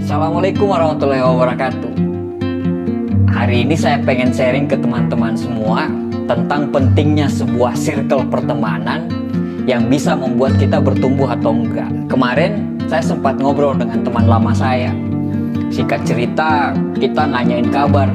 Assalamualaikum warahmatullahi wabarakatuh. Hari ini saya pengen sharing ke teman-teman semua tentang pentingnya sebuah circle pertemanan yang bisa membuat kita bertumbuh atau enggak. Kemarin saya sempat ngobrol dengan teman lama saya. Singkat cerita, kita nanyain kabar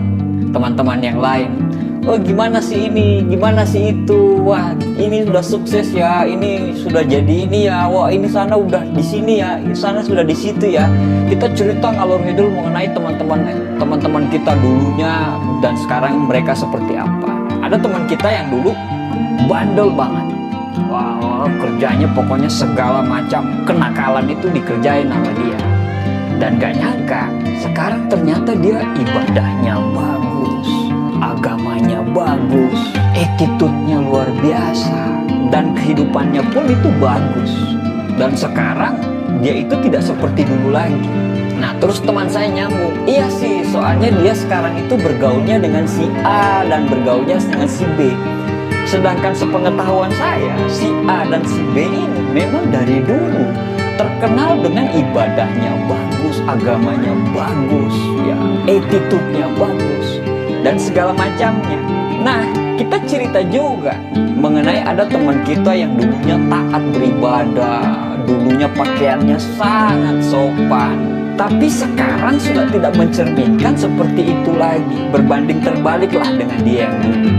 teman-teman yang lain. Oh, gimana sih ini, gimana sih itu, wah ini sudah sukses ya, ini sudah jadi ini ya, wah ini sana udah di sini ya, sana sudah di situ ya. Kita cerita ngalor ngidul mengenai teman-teman kita dulunya dan sekarang mereka seperti apa. Ada teman kita yang dulu bandel banget, wah kerjanya pokoknya segala macam kenakalan itu dikerjain sama dia. Dan gak nyangka sekarang ternyata dia ibadahnya bagus, agamanya bagus, attitude-nya luar biasa, dan kehidupannya pun itu bagus. Dan sekarang dia itu tidak seperti dulu lagi. Nah, terus teman saya nyambung, iya sih, soalnya dia sekarang itu bergaulnya dengan si A dan bergaulnya dengan si B. Sedangkan sepengetahuan saya, si A dan si B ini memang dari dulu terkenal dengan ibadahnya bagus, agamanya bagus, ya, attitude-nya bagus, dan segala macamnya. Nah, kita cerita juga mengenai ada teman kita yang dulunya taat beribadah, dulunya pakaiannya sangat sopan, tapi sekarang sudah tidak mencerminkan seperti itu lagi. Berbanding terbaliklah dengan dia yang dulu.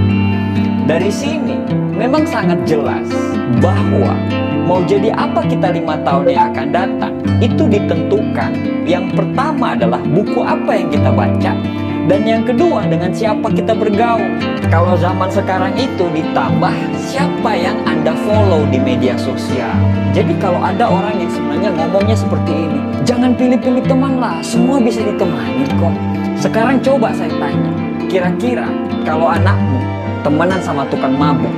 Dari sini memang sangat jelas bahwa mau jadi apa kita 5 tahun yang akan datang itu ditentukan. Yang pertama adalah buku apa yang kita baca, dan yang kedua dengan siapa kita bergaul. Kalau zaman sekarang itu ditambah siapa yang Anda follow di media sosial. Jadi kalau ada orang yang sebenarnya ngomongnya seperti ini, jangan pilih-pilih teman lah, semua bisa ditemani kok. Sekarang coba saya tanya, kira-kira kalau anakmu temenan sama tukang mabuk,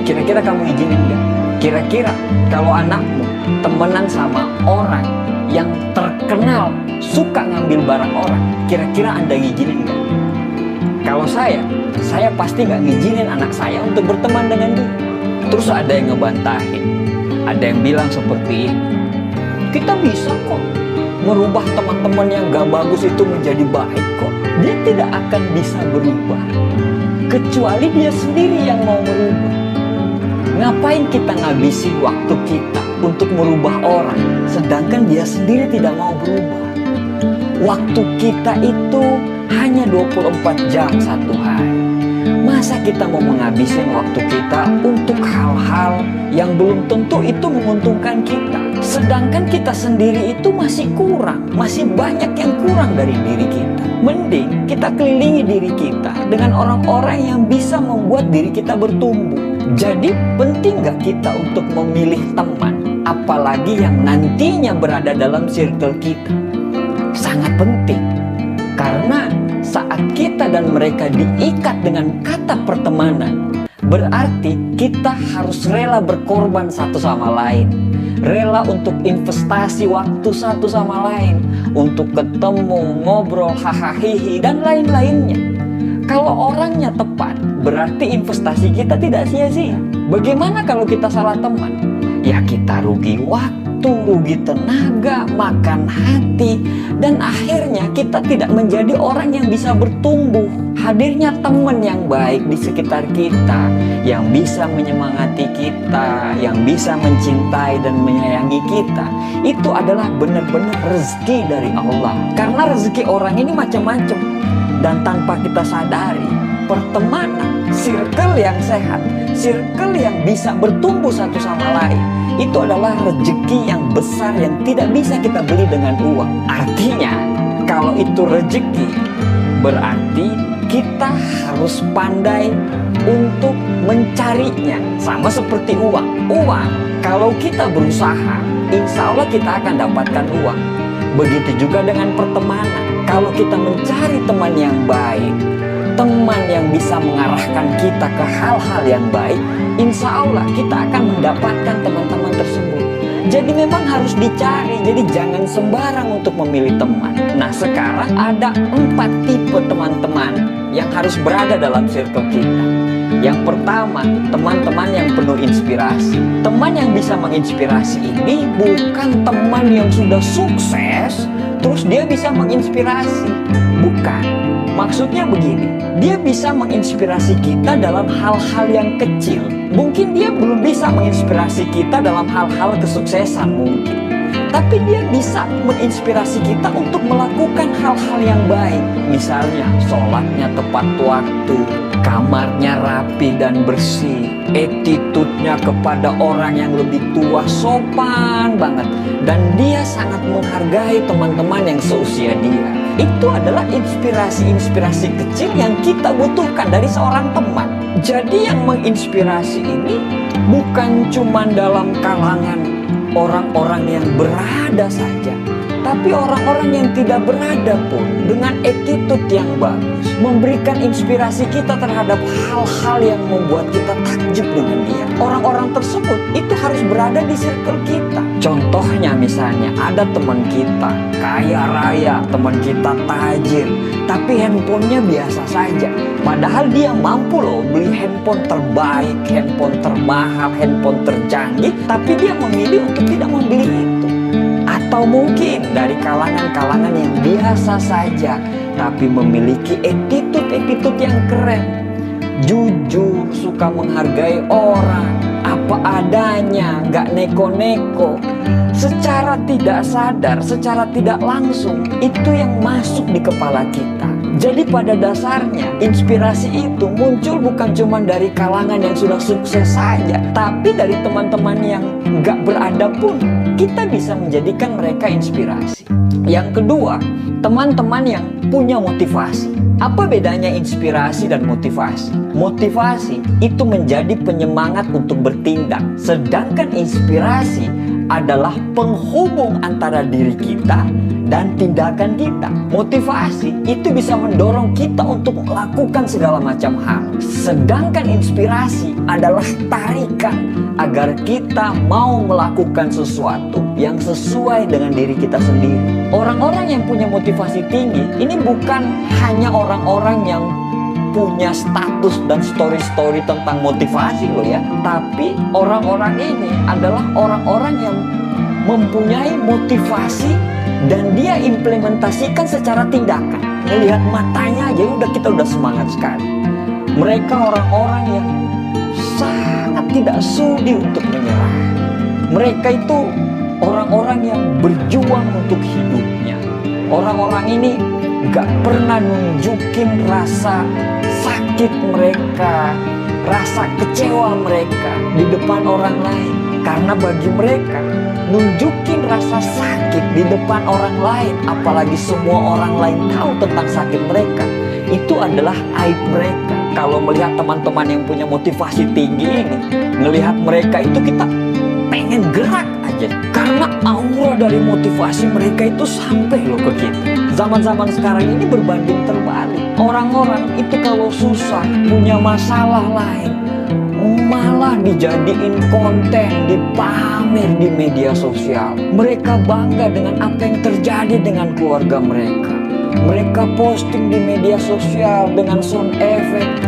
kira-kira kamu izinin nggak? Kira-kira kalau anakmu temenan sama orang yang terkenal suka ngambil barang orang, kira-kira Anda ngizinin nggak? Kalau saya pasti nggak ngizinin anak saya untuk berteman dengan dia. Terus ada yang ngebantahin, ada yang bilang seperti ini, kita bisa kok merubah teman-teman yang gak bagus itu menjadi baik kok. Dia tidak akan bisa berubah kecuali dia sendiri yang mau merubah. Ngapain kita ngabisin waktu kita untuk merubah orang, sedangkan dia sendiri tidak mau berubah? Waktu kita itu hanya 24 jam satu hari. Masa kita mau menghabiskan waktu kita untuk hal-hal yang belum tentu itu menguntungkan kita? Sedangkan kita sendiri itu masih kurang, masih banyak yang kurang dari diri kita. Mending kita kelilingi diri kita dengan orang-orang yang bisa membuat diri kita bertumbuh. Jadi penting gak kita untuk memilih teman, apalagi yang nantinya berada dalam circle kita? Sangat penting, karena saat kita dan mereka diikat dengan kata pertemanan, berarti kita harus rela berkorban satu sama lain, rela untuk investasi waktu satu sama lain, untuk ketemu, ngobrol, hahaha, dan lain-lainnya. Kalau orangnya tepat, berarti investasi kita tidak sia-sia. Bagaimana kalau kita salah teman? Ya kita rugi waktu, rugi tenaga, makan hati, dan akhirnya kita tidak menjadi orang yang bisa bertumbuh. Hadirnya teman yang baik di sekitar kita, yang bisa menyemangati kita, yang bisa mencintai dan menyayangi kita, itu adalah benar-benar rezeki dari Allah. Karena rezeki orang ini macam-macam, dan tanpa kita sadari, pertemanan, circle yang sehat, circle yang bisa bertumbuh satu sama lain, itu adalah rezeki yang besar yang tidak bisa kita beli dengan uang. Artinya, kalau itu rezeki, berarti kita harus pandai untuk mencarinya. Sama seperti uang. Uang, kalau kita berusaha, insya Allah kita akan dapatkan uang. Begitu juga dengan pertemanan. Kalau kita mencari teman yang baik, teman yang bisa mengarahkan kita ke hal-hal yang baik, insya Allah kita akan mendapatkan teman-teman tersebut. Jadi memang harus dicari, jadi jangan sembarang untuk memilih teman. Nah, sekarang ada 4 tipe teman-teman yang harus berada dalam circle kita. Yang pertama, teman-teman yang penuh inspirasi. Teman yang bisa menginspirasi ini bukan teman yang sudah sukses terus dia bisa menginspirasi. Bukan. Maksudnya begini, dia bisa menginspirasi kita dalam hal-hal yang kecil. Mungkin dia belum bisa menginspirasi kita dalam hal-hal kesuksesan mungkin. Tapi dia bisa menginspirasi kita untuk melakukan hal-hal yang baik. Misalnya, sholatnya tepat waktu, kamarnya rapi dan bersih, attitude-nya kepada orang yang lebih tua sopan banget. Dan dia sangat menghargai teman-teman yang seusia dia. Itu adalah inspirasi-inspirasi kecil yang kita butuhkan dari seorang teman. Jadi yang menginspirasi ini bukan cuma dalam kalangan orang-orang yang berada saja, tapi orang-orang yang tidak berada pun dengan attitude yang bagus memberikan inspirasi kita terhadap hal-hal yang membuat kita takjub dengan dia. Orang-orang tersebut itu harus berada di circle kita. Contohnya misalnya ada teman kita kaya raya, teman kita tajir, tapi handphonenya biasa saja. Padahal dia mampu loh beli handphone terbaik, handphone termahal, handphone tercanggih, tapi dia memilih untuk tidak membeli itu. Atau mungkin dari kalangan-kalangan yang biasa saja, tapi memiliki attitude yang keren. Jujur, suka menghargai orang, apa adanya, gak neko-neko. Secara tidak sadar, secara tidak langsung, itu yang masuk di kepala kita. Jadi pada dasarnya, inspirasi itu muncul bukan cuma dari kalangan yang sudah sukses saja, tapi dari teman-teman yang gak berada pun, kita bisa menjadikan mereka inspirasi. Yang kedua, teman-teman yang punya motivasi. Apa bedanya inspirasi dan motivasi? Motivasi itu menjadi penyemangat untuk bertindak, sedangkan inspirasi adalah penghubung antara diri kita dan tindakan kita. Motivasi itu bisa mendorong kita untuk melakukan segala macam hal, sedangkan inspirasi adalah tarikan agar kita mau melakukan sesuatu yang sesuai dengan diri kita sendiri. Orang-orang yang punya motivasi tinggi ini bukan hanya orang-orang yang punya status dan story-story tentang motivasi loh ya, tapi orang-orang ini adalah orang-orang yang mempunyai motivasi dan dia implementasikan secara tindakan. Melihat matanya aja kita udah semangat sekali. Mereka orang-orang yang sangat tidak sudi untuk menyerah. Mereka itu orang-orang yang berjuang untuk hidupnya. Orang-orang ini gak pernah nunjukin rasa sakit mereka, rasa kecewa mereka di depan orang lain. Karena bagi mereka, nunjukin rasa sakit di depan orang lain, apalagi semua orang lain tahu tentang sakit mereka, itu adalah aib mereka. Kalau melihat teman-teman yang punya motivasi tinggi ini, melihat mereka itu kita pengen gerak aja. Karena aura dari motivasi mereka itu sampai loh ke kita. Zaman-zaman sekarang ini berbanding terbalik. Orang-orang itu kalau susah, punya masalah lain, malah dijadiin konten, dipamer di media sosial. Mereka bangga dengan apa yang terjadi dengan keluarga mereka. Mereka posting di media sosial dengan sound effect.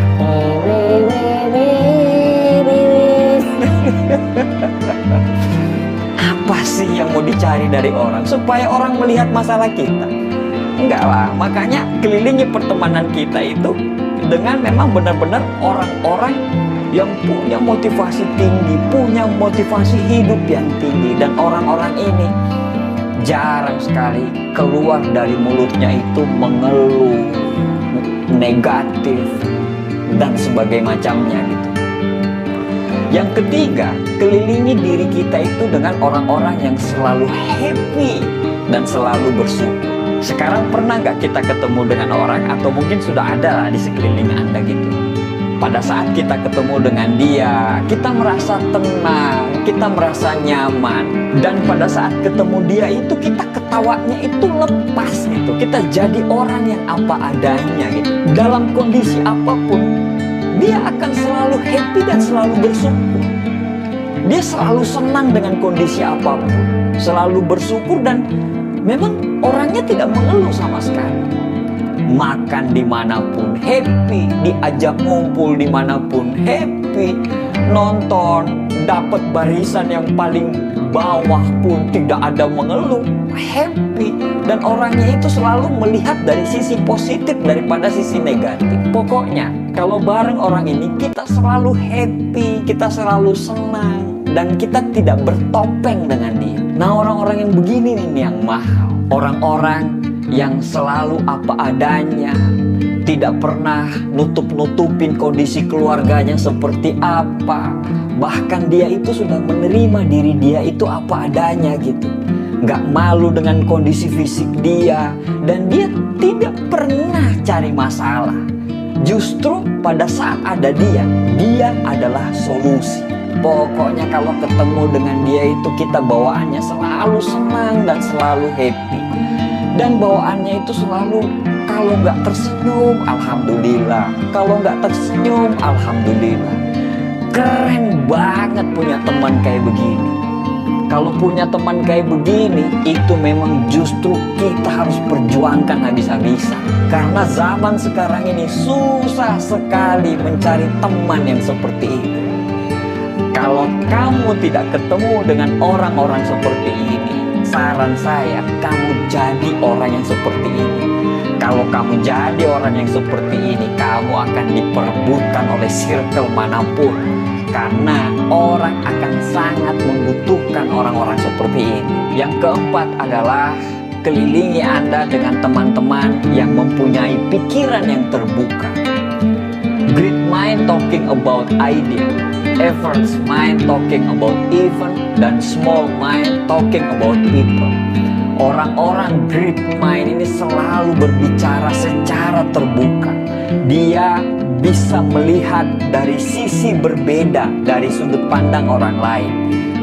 Apa sih yang mau dicari dari orang? Supaya orang melihat masalah kita? Enggak lah, makanya kelilingi pertemanan kita itu dengan memang benar-benar orang-orang yang punya motivasi tinggi, punya motivasi hidup yang tinggi. Dan orang-orang ini jarang sekali keluar dari mulutnya itu mengeluh, negatif, dan sebagainya macamnya gitu. Yang ketiga, kelilingi diri kita itu dengan orang-orang yang selalu happy dan selalu bersyukur. Sekarang pernah nggak kita ketemu dengan orang, atau mungkin sudah ada lah di sekeliling Anda gitu. Pada saat kita ketemu dengan dia, kita merasa tenang, kita merasa nyaman. Dan pada saat ketemu dia itu kita ketawanya itu lepas gitu. Kita jadi orang yang apa adanya gitu. Dalam kondisi apapun, dia akan selalu happy dan selalu bersyukur. Dia selalu senang dengan kondisi apapun, selalu bersyukur, dan memang orangnya tidak mengeluh sama sekali. Makan dimanapun happy, diajak ngumpul dimanapun happy, nonton dapat barisan yang paling bawah pun tidak ada mengeluh, happy. Dan orangnya itu selalu melihat dari sisi positif daripada sisi negatif. Pokoknya kalau bareng orang ini kita selalu happy, kita selalu senang, dan kita tidak bertopeng dengan dia. Nah, orang-orang yang begini nih yang mahal. Orang-orang yang selalu apa adanya, tidak pernah nutup-nutupin kondisi keluarganya seperti apa. Bahkan dia itu sudah menerima diri dia itu apa adanya gitu. Gak malu dengan kondisi fisik dia. Dan dia tidak pernah cari masalah. Justru pada saat ada dia adalah solusi. Pokoknya kalau ketemu dengan dia itu kita bawaannya selalu senang dan selalu happy. Dan bawaannya itu selalu, kalau nggak tersenyum, alhamdulillah. Kalau nggak tersenyum, alhamdulillah. Keren banget punya teman kayak begini. Kalau punya teman kayak begini, itu memang justru kita harus perjuangkan habis-habisan. Karena zaman sekarang ini susah sekali mencari teman yang seperti itu. Kalau kamu tidak ketemu dengan orang-orang seperti ini, saran saya, kamu jadi orang yang seperti ini. Kalau kamu jadi orang yang seperti ini, kamu akan diperebutkan oleh circle manapun. Karena orang akan sangat membutuhkan orang-orang seperti ini. Yang keempat adalah kelilingi Anda dengan teman-teman yang mempunyai pikiran yang terbuka. Great mind talking about idea, average mind talking about event, dan small mind talking about people. Orang-orang great mind ini selalu berbicara secara terbuka. Dia bisa melihat dari sisi berbeda dari sudut pandang orang lain.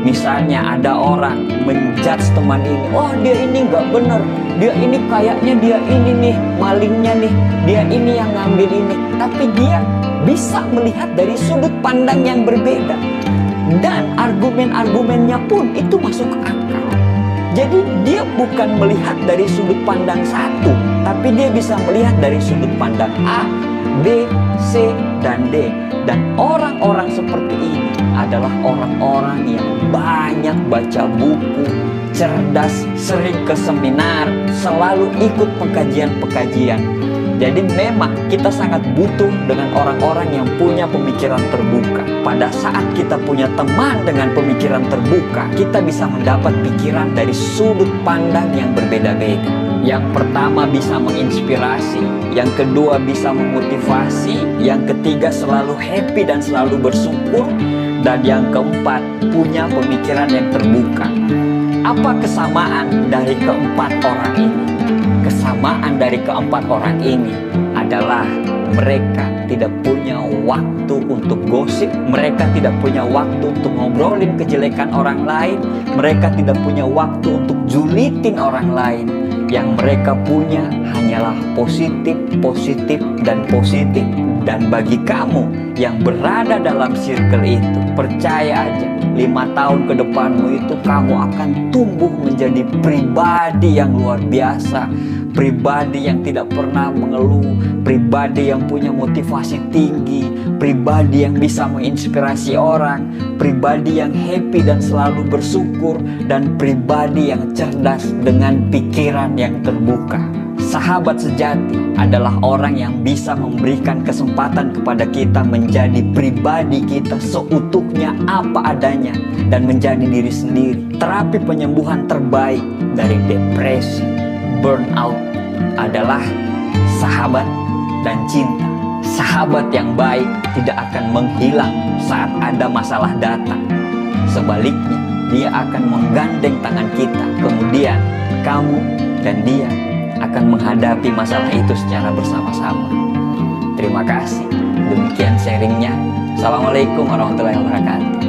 Misalnya ada orang menjudge teman ini, oh dia ini nggak bener, dia ini kayaknya dia ini nih malingnya nih, dia ini yang ngambil ini. Tapi dia bisa melihat dari sudut pandang yang berbeda. Dan argumen-argumennya pun itu masuk akal. Jadi dia bukan melihat dari sudut pandang satu, tapi dia bisa melihat dari sudut pandang A, B, C, dan D. Dan orang-orang seperti ini adalah orang-orang yang banyak baca buku, cerdas, sering ke seminar, selalu ikut pengajian-pengajian. Jadi memang kita sangat butuh dengan orang-orang yang punya pemikiran terbuka. Pada saat kita punya teman dengan pemikiran terbuka, kita bisa mendapat pikiran dari sudut pandang yang berbeda-beda. Yang pertama bisa menginspirasi, yang kedua bisa memotivasi, yang ketiga selalu happy dan selalu bersyukur, dan yang keempat punya pemikiran yang terbuka. Apa kesamaan dari keempat orang ini? Kesamaan dari keempat orang ini adalah mereka tidak punya waktu untuk gosip, mereka tidak punya waktu untuk ngobrolin kejelekan orang lain, mereka tidak punya waktu untuk julitin orang lain. Yang mereka punya hanyalah positif, positif, dan positif. Dan bagi kamu yang berada dalam circle itu, percaya aja, 5 tahun ke depanmu itu kamu akan tumbuh menjadi pribadi yang luar biasa, pribadi yang tidak pernah mengeluh, pribadi yang punya motivasi tinggi, pribadi yang bisa menginspirasi orang, pribadi yang happy dan selalu bersyukur, dan pribadi yang cerdas dengan pikiran yang terbuka. Sahabat sejati adalah orang yang bisa memberikan kesempatan kepada kita menjadi pribadi kita seutuhnya apa adanya dan menjadi diri sendiri. Terapi penyembuhan terbaik dari depresi, burnout adalah sahabat dan cinta. Sahabat yang baik tidak akan menghilang saat ada masalah datang. Sebaliknya, dia akan menggandeng tangan kita. Kemudian kamu dan dia akan menghadapi masalah itu secara bersama-sama. Terima kasih. Demikian sharingnya. Assalamualaikum warahmatullahi wabarakatuh.